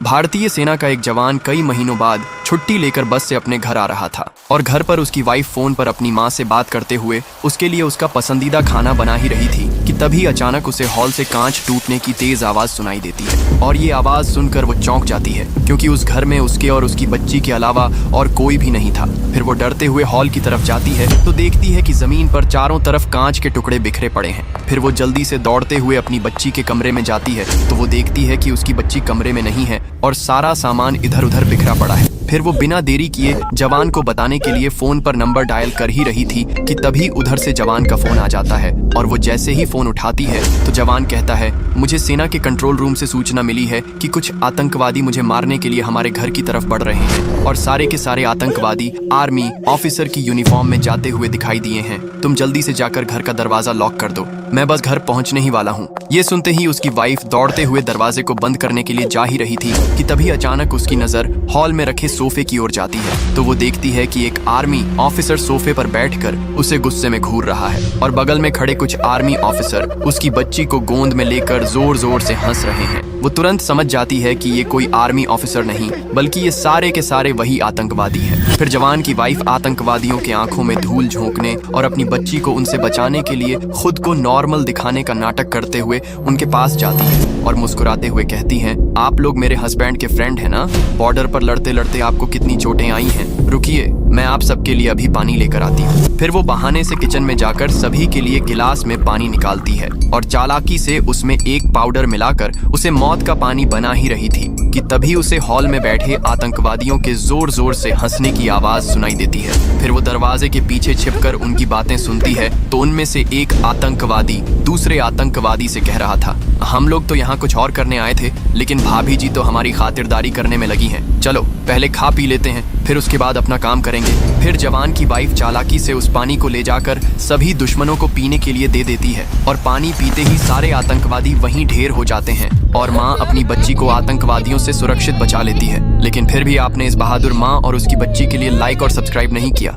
भारतीय सेना का एक जवान कई महीनों बाद छुट्टी लेकर बस से अपने घर आ रहा था और घर पर उसकी वाइफ फोन पर अपनी माँ से बात करते हुए उसके लिए उसका पसंदीदा खाना बना ही रही थी कि तभी अचानक उसे हॉल से कांच टूटने की तेज आवाज सुनाई देती है और ये आवाज सुनकर वो चौंक जाती है क्योंकि उस घर में उसके और उसकी बच्ची के अलावा और कोई भी नहीं था। फिर वो डरते हुए हॉल की तरफ जाती है तो देखती है कि जमीन पर चारों तरफ कांच के टुकड़े बिखरे पड़े हैं। फिर वो जल्दी से दौड़ते हुए अपनी बच्ची के कमरे में जाती है तो वो देखती है कि उसकी बच्ची कमरे में नहीं है और सारा सामान इधर उधर बिखरा पड़ा है। फिर वो बिना देरी किए जवान को बताने के लिए फोन पर नंबर डायल कर ही रही थी कि तभी उधर से जवान का फोन आ जाता है और वो जैसे ही फोन उठाती है तो जवान कहता है, मुझे सेना के कंट्रोल रूम से सूचना मिली है कि कुछ आतंकवादी मुझे मारने के लिए हमारे घर की तरफ बढ़ रहे हैं और सारे के सारे आतंकवादी आर्मी ऑफिसर की यूनिफॉर्म में जाते हुए दिखाई दिए हैं। तुम जल्दी से जाकर घर का दरवाजा लॉक कर दो, मैं बस घर पहुंचने ही वाला हूँ। ये सुनते ही उसकी वाइफ दौड़ते हुए दरवाजे को बंद करने के लिए जा ही रही थी कि तभी अचानक उसकी नजर हॉल में रखे सोफे की ओर जाती है तो वो देखती है कि एक आर्मी ऑफिसर सोफे पर बैठकर उसे गुस्से में घूर रहा है और बगल में खड़े कुछ आर्मी ऑफिसर उसकी बच्ची को गोद में लेकर जोर जोर से हंस रहे हैं। वो तुरंत समझ जाती है कि ये कोई आर्मी ऑफिसर नहीं बल्कि ये सारे के सारे वही आतंकवादी हैं। फिर जवान की वाइफ आतंकवादियों के आंखों में धूल झोंकने और अपनी बच्ची को उनसे बचाने के लिए खुद को नॉर्मल दिखाने का नाटक करते हुए उनके पास जाती है और मुस्कुराते हुए कहती हैं, आप लोग मेरे हस्बैंड के फ्रेंड हैं ना? बॉर्डर पर लड़ते लड़ते आपको कितनी चोटें आई हैं। रुकिए, मैं आप सबके लिए अभी पानी लेकर आती हूँ। फिर वो बहाने से किचन में जाकर सभी के लिए गिलास में पानी निकालती है और चालाकी से उसमें एक पाउडर मिलाकर उसे मौत का पानी बना ही रही थी कि तभी उसे हॉल में बैठे आतंकवादियों के जोर जोर से हंसने की आवाज सुनाई देती है। फिर वो दरवाजे के पीछे छिपकर उनकी बातें सुनती है तो उनमें से एक आतंकवादी दूसरे आतंकवादी से कह रहा था, हम लोग तो यहाँ कुछ और करने आए थे लेकिन भाभी जी तो हमारी खातिरदारी करने में लगी हैं। चलो पहले खा पी लेते हैं, फिर उसके बाद अपना काम करेंगे। फिर जवान की वाइफ चालाकी से उस पानी को ले जाकर सभी दुश्मनों को पीने के लिए दे देती है और पानी पीते ही सारे आतंकवादी वहीं ढेर हो जाते हैं और माँ अपनी बच्ची को आतंकवादियों से सुरक्षित बचा लेती है। लेकिन फिर भी आपने इस बहादुर माँ और उसकी बच्ची के लिए लाइक और सब्सक्राइब नहीं किया।